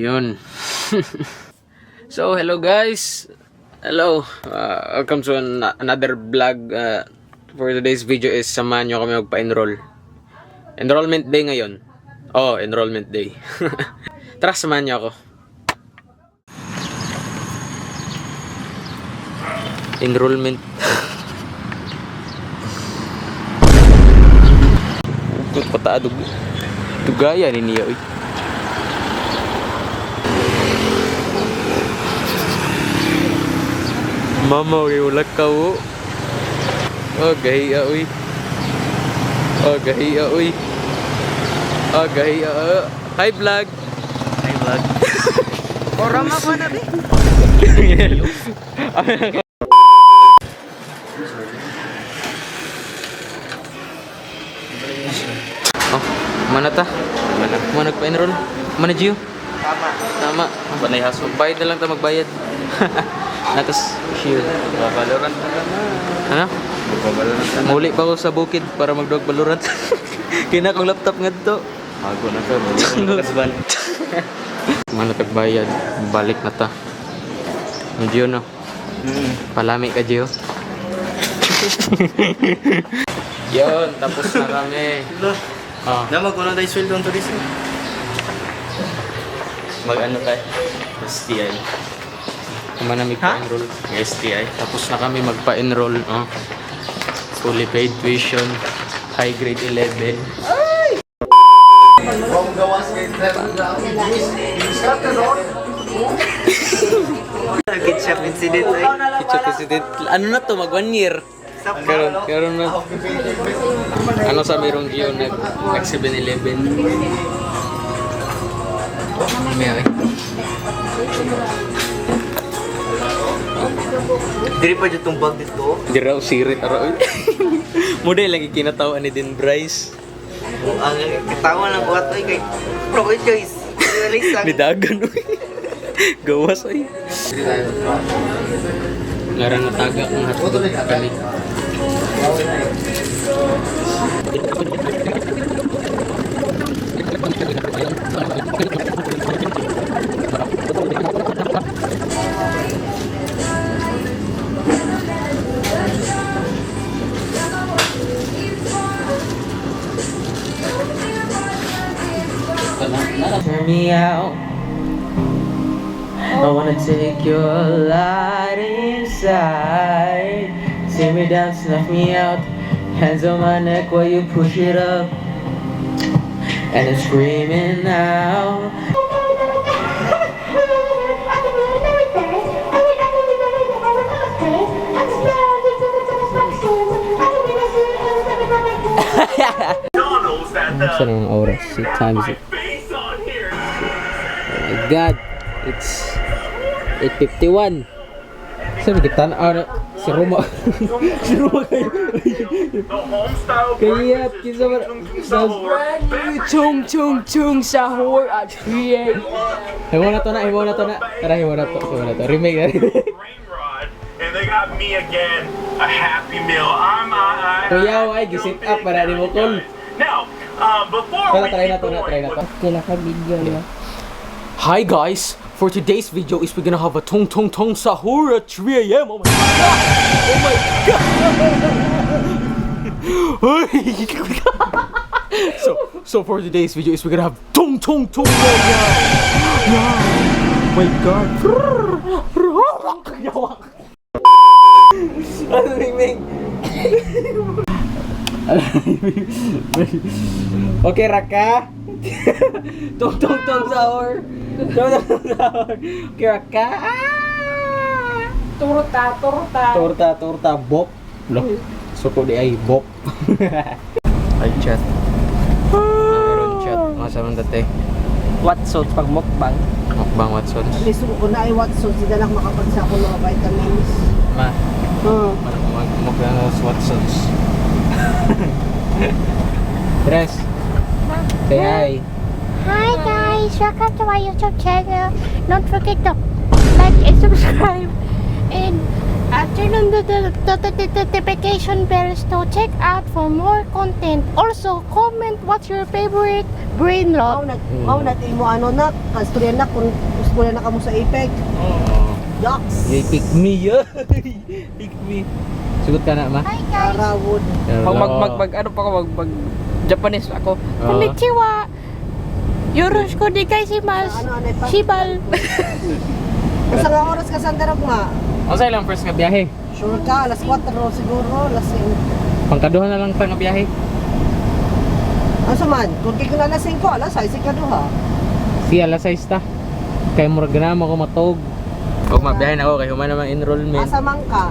Ayun. So, hello guys. Hello. Welcome to another vlog. For today's video is samahan nyo kami magpa-enroll. Enrollment day ngayon. Oh, enrollment day. Tara, samahan nyo ako. Enrollment. Pataadog. Tugaya ni niya. Mama, ulit ka o. Oh, gahiya, uy. Oh, gahiya, uy. Oh, gahiya, Hi, vlog. Hi, vlog. Orang apa nabi? Oh, mana ta? Mana nagpa-enroll? Mana, Gio? Tama. Panay haso. Bayad na lang ta magbayad. Natas, shield. Babalorant na lang. Ano? Babalorant na lang. Muli pa ako sa bukid para mag-dog Valorant. Kina kong laptop nga dito. Mago na ka. Muli ko na kasban. Mana tagbayad? Balik na ta. Ni Gio, no? Palami ka, Gio. Yun, tapos na kami. Oh. Namag ko na tayo sweldo ang turismo. Mag-ano tayo? STI. Kumanamig pa-enroll. STI. Tapos na kami magpa-enroll. Oh. Fully paid tuition. High grade 11. Ketchup incident ay. Ketchup incident. Ano na to? Mag 1 year. Karon na. Ano sa mayroong Gio nag 7-Eleven. May Diri pa dyan tumbag dito. Di raw sirit araw. Model lagi kinatawaan ni Din Bryce. Ang katawa ng buhat ay kay pro choice. Realize lang. Bidagan uy. Gawas ay. Larang natagak ng hatod kali. Turn me out. I wanna take your light inside. See me down, snuff me out. Hands on my neck while you push it up. And I'm screaming out. Saan ang oras? What time is it? Oh my God! It's 8:51. Sabi kita na si Roma. Si Roma kayo. Kaya kinsa ba chung sahur at 3 a.m. Himo na to na. Tara, himo na to. Remake na. And they got me again, a Happy Meal. Kuya, ay gisit up para di mo kol. Now, before we Try na keep to. Kinaka-video. Hi guys, for today's video is we're gonna have a tong sahur at 3 a.m. Oh my god! So for today's video is we're gonna have tong. Yeah. Oh my god! Ano ring? Okay, Raka. Tong sahur. Okay, Raka. Torta bop. Loh. Suko di ay bop. Ay chat. Meron chat. Masaman dati. Watson pag mukbang. Mukbang Watson. Gusto ko na ay Watson sila lang makapagsako ng vitamins. Ma. Mukbang Watsons. Tres. Say hi. Hi guys, welcome to my YouTube channel. Don't forget to like and subscribe and Turn on the notification bells to check out for more content. Also, comment what's your favorite brain Mao lock. natin mo ano na, kasturya na kung gusto na ka mo sa Apex. Yucks. Yay, pick me, yeah. Pick me. Sugot ka na, ma? Hi guys. Karawod. Ano pa ako, Japanese ako. Konnichiwa. Yoroshiku onegaishimasu. Ano pa? Shibal. Sa nga oras ka sandarap nga. Ano sa'yo lang first nga biyahe? Sure ka, alas 4 siguro, alas 5. Pangkaduhan na lang pa nga biyahe. Ano sa man? Kung kiko na alas 5, alas 6 ka duha. Siya, alas 6 ta. Kaya murag na mo ako matog. Huwag mabiyahe na ako kaya human naman enrollment. Asa man ka?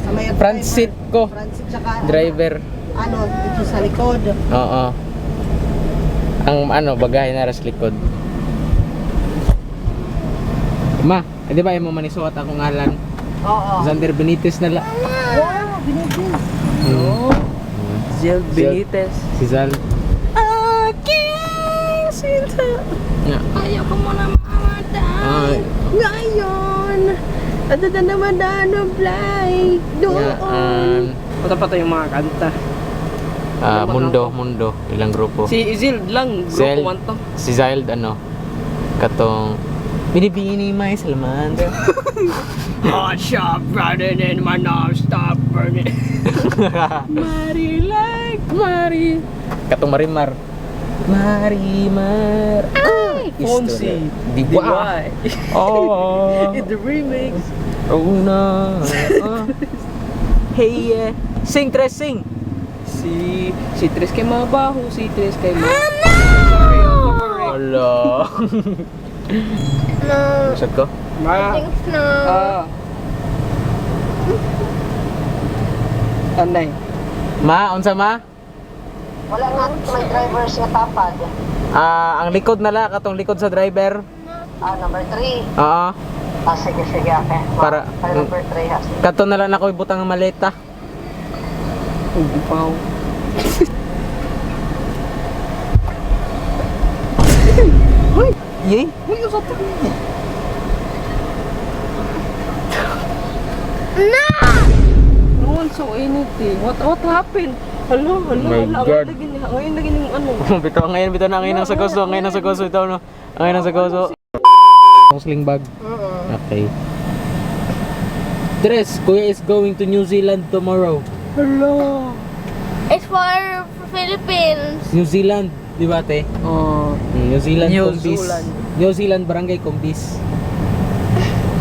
Sa may Front seat ko. Front seat tsaka Driver. ano, dito sa likod. Oo. Ang bagahe na ras likod. Ma, di ba yung manisuot akong ngalan? Oo. Xander Benitez na lang. Wow, binibis. Ziel Benitez. Si Zal. Aking sinta. Yeah. Ayaw ko muna mamamatay. Ay. Ngayon. At na naman na fly. Doon. Punta pa tayo yung mga kanta. Mundo. Ilang grupo. Si Zild lang, Zild. grupo 1 to. Si Zild, katong binibini may Salman. Hot shot running in my non-stop burning. Mari. Katong Marimar. Marimar. Ay! Fonzie. Di ba? Oh. In the remix. Oh na. Hey, sing tres sing. Si Tres kay mabaho, si Tres kay Hello. No. Masad ko? Thanks no. Anay. Ma, unsa ma? Wala nga may drivers nga tapad. Ang likod na la, katong likod sa driver. Number 3. Oo. Sige, ate. Para number 3 ha. kato na lang ako ibutang ang maleta. Ugipaw. Yay. No one saw anything. What happened? Hello. My God. Ngayon lagi ng ano. Bitaw na ngayon ang sagoso, ito no. Ngayon ang sagoso. Ang sling bag. Okay. Tres, Kuya is going to New Zealand tomorrow. Hello. It's for Philippines. New Zealand, di ba te? New Zealand New Combis. Zealand. New Zealand Barangay Combis.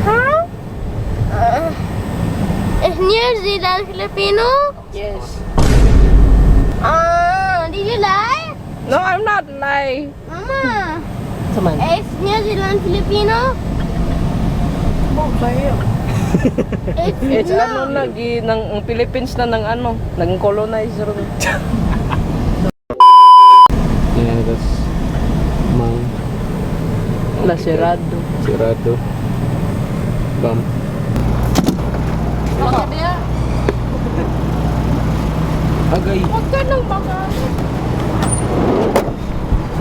Huh? Is New Zealand Filipino? Yes. Did you lie? No, I'm not lying. Mama, Saman. is New Zealand Filipino? It's ano ang Philippines na ng ano, naging colonizer. Yeah, that's Mount Lacerado. Cerrado. Bam. Agay. Huwag ka nang baka.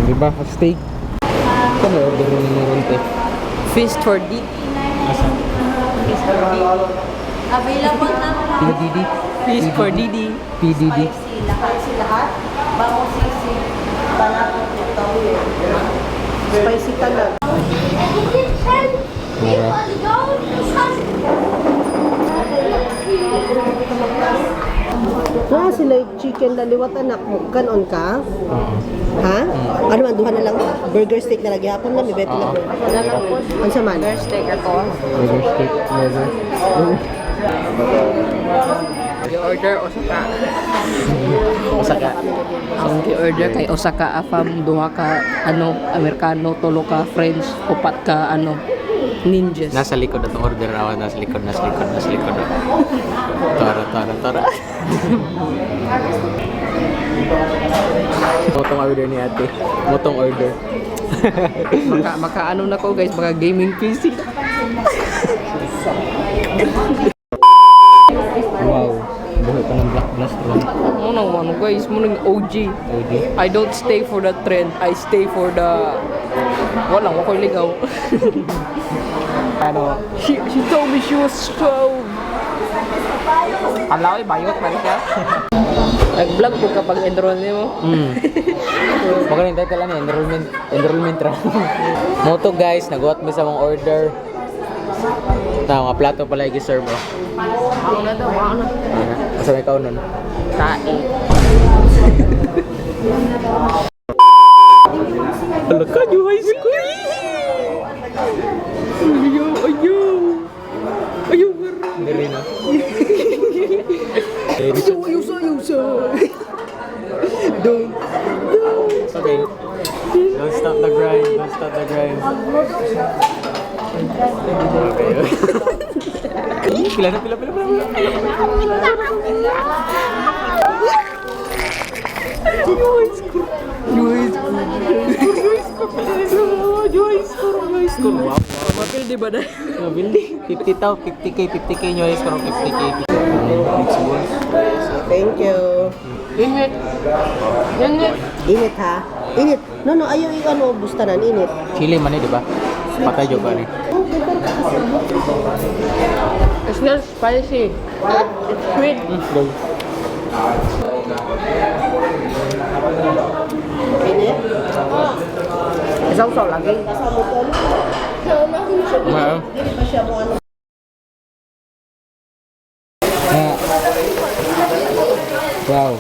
Di ba? Steak. Kano order mo ng konti? Feast for D. Asa? Available na. PDD. Feast for Didi. PDD. Spicy ka lang. Mura. Sila yung chicken laliwat anak mo. Kanon ka? Oo. Ha? Ano man, duha na lang. Burger steak na lagi. Hapon lang, may beto na burger. Ano sa man? Burger steak. Burger. Order Osaka. Osaka. Ang order kay Osaka afam duha ka Amerikano, tulo ka French, upat ka ninjas. Nasa likod atong order awan. Nasa likod. Tora. Motong order ni ate. Motong order. Maka na ko guys, mga gaming PC. Wow. Buhay pa ng Black Blast ron. Ano guys, munang OG. I don't stay for the trend, I stay for the wako ligaw. Ano? She told me she was so Alaway, bayot pa rin siya. Nag-vlog po kapag enroll niyo mo. Magaling tayo lang enrollment ra. Moto guys, naguhat mo sa mga order. Mga plato pala i-serve mo. Ako na daw, ako na. Asa may kaon nun? Tae. Hala ka, new high school! Ayaw, Dili na. Okay. Don't stop the grind. Okay. Pila. Wow. Mapil di ba na? Mabili. 50k nyo is karong 50k. Thank you. Init. Init ha? Init. No, ayaw ano, bustanan, init. Chili man di ba? Patay jud ba ni? It's not spicy. It's sweet. Go. Init? Isaw-saw lagi. Wow. Wow.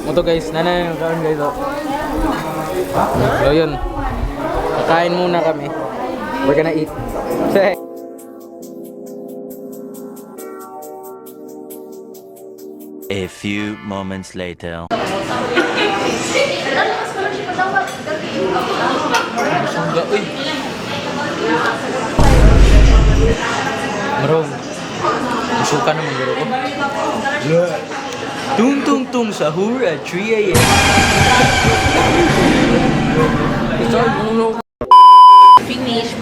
Ito guys, nanay yung kaon guys. So yun. Kakain muna kami. We're gonna eat. A few moments later. Marong. Suka naman garo ko. Tung sahur at 3 a.m.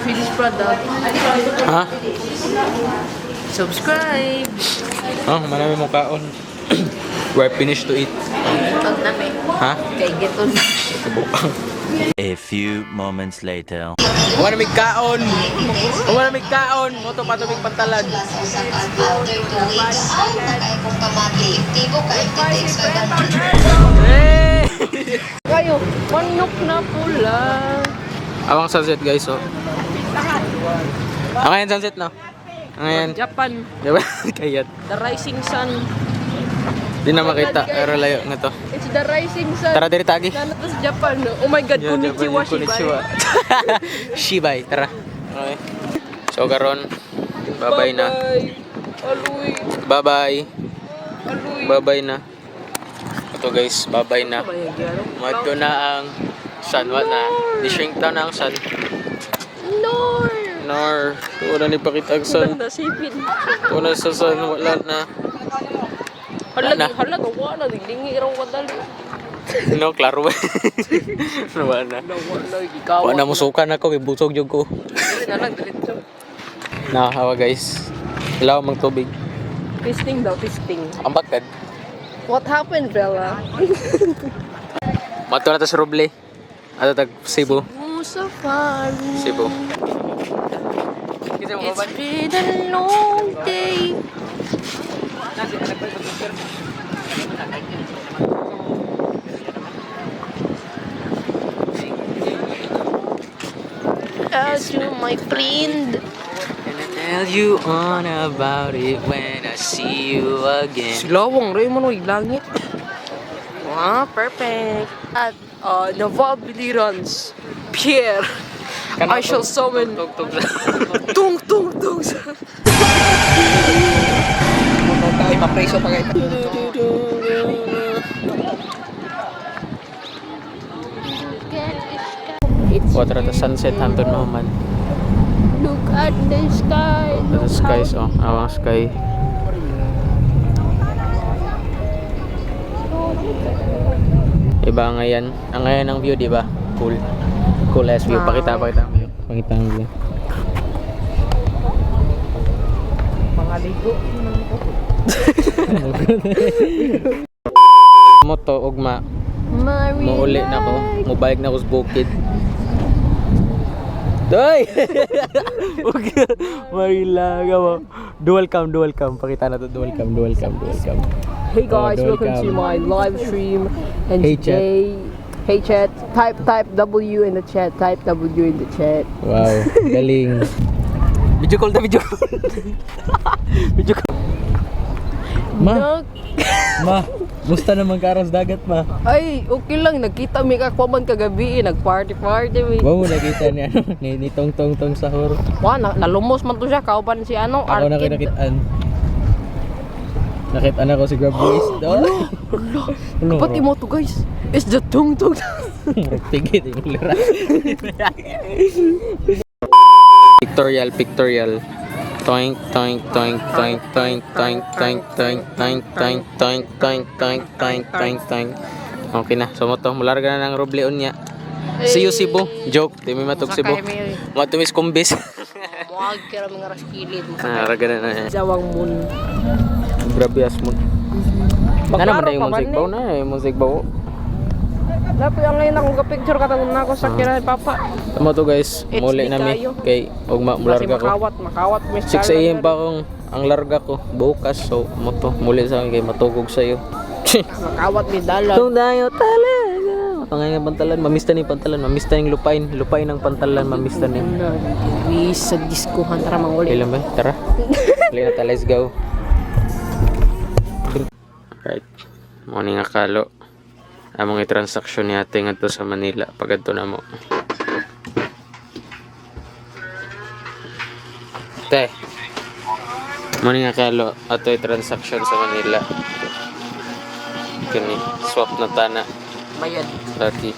Finish product. Ha? Subscribe. Oh, marami mo kaon. We're finished to eat. Pag namin. Ha? Kay Geton. A few moments later. Wala may kaon. Moto pa tumig pantalan. Hey! Kayo, manok na pula. Awang sunset guys, oh. Ang ayan sunset no. Ang ayan. Japan, Diba? Kayat. the rising sun. Di na makita. Pero layo nga to. It's the rising sun. Tara diri tagi. Nanatas Japan. Oh my God, konnichiwa, Konnichiwa. shibai. Shibai, tara. Okay. So karon, bye-bye na. Aluy. Bye-bye. Aluy. Bye-bye na. Ito guys, bye-bye na. Madto na ang sun. What na? Ni-shrink down na ang sun. Nor. Wala ni pakita ang sun. Nasipin. Wala sa sun. Wala na. Hala, wala. Dingdingi raw kadali. No, klaro. Wala na. Wala, ikaw. Wala mo sukan ako. Ibusog yung ko. Dali na lang, diretso. Nakakawa guys. Ilaw mang tubig. Testing daw, testing. Ang bagtad. What happened, Bella? Mato na to sa Roble. Ato tag Cebu. Safari. Cebu. It's been a long day. As you, my friend. And I tell you on about it when I see you again. Silawang, rin mo langit. Ah, perfect. At Naval Bilirans, Pierre, I shall summon Tung Tung Tung. Ay, mapreso pa kayo. Water at the sunset, Anton Mahuman. Look at the sky. The skies, oh. Awang sky. Iba ngayon. Ang ngayon ang view, di ba? Cool. Cool as view. Pakita ang view. Pakita ang view. Pangaligo. Moto, ugma. Mauli na ko. Mubalik na ko sa bukid. Doy! Marilaga mo. Dual cam. Pakita na to, dual cam. Hey guys, Oh, welcome to welcome. my live stream. And Hey, today, hey chat, type W in the chat. Type W in the chat. Wow, galing. Video call. Video call. Ma, musta naman ka aras dagat, ma? Ay, okay lang. Nagkita mi kakwaman kagabi. Nag-party mi. Wow, nakita niya, ni tong sahur. Wah, nalumos man to siya. Kauban si ano, Ako na Arkid. nakitaan. Nakita na ko si Grab Boys. Ano? Pati mo to guys. It's the tung. Tigit yung lira. Pictorial. Toink. Okay na. So mo to, mularga na ng robleon niya. See you Cebu. Joke, di may matog Cebu. Matumis kumbis. Wag kira mga raskilid. Raga na. Jawang mun. Grabe as mo. Nga naman na yung musik baw na. Yung musik baw. Dapat ang ngayon akong ka-picture katanong na ako sa kira ni Papa. Tama to guys. HD Muli na mi. kayo. Kay ugma Kasi mularga ko. makawat. 6 AM pa akong ang larga ko bukas. So mo to. Muli sa akin kay matugog sa'yo. Makawat ni Dalag. Tung dayo talaga. Matangay ng pantalan. Mamista ni pantalan. Mamista ng lupain. Lupain ng pantalan. Mamista ni. Sa diskuhan. Tara manguli. Ilan ba? Tara. Halina ta. Let's go. Right. Morning akalo. Among i-transaction ni ate nga to sa Manila. Pagad to na mo. Te. Morning akalo. Ato i-transaction sa Manila. Kani. Swap na tana. Bayad. Dati.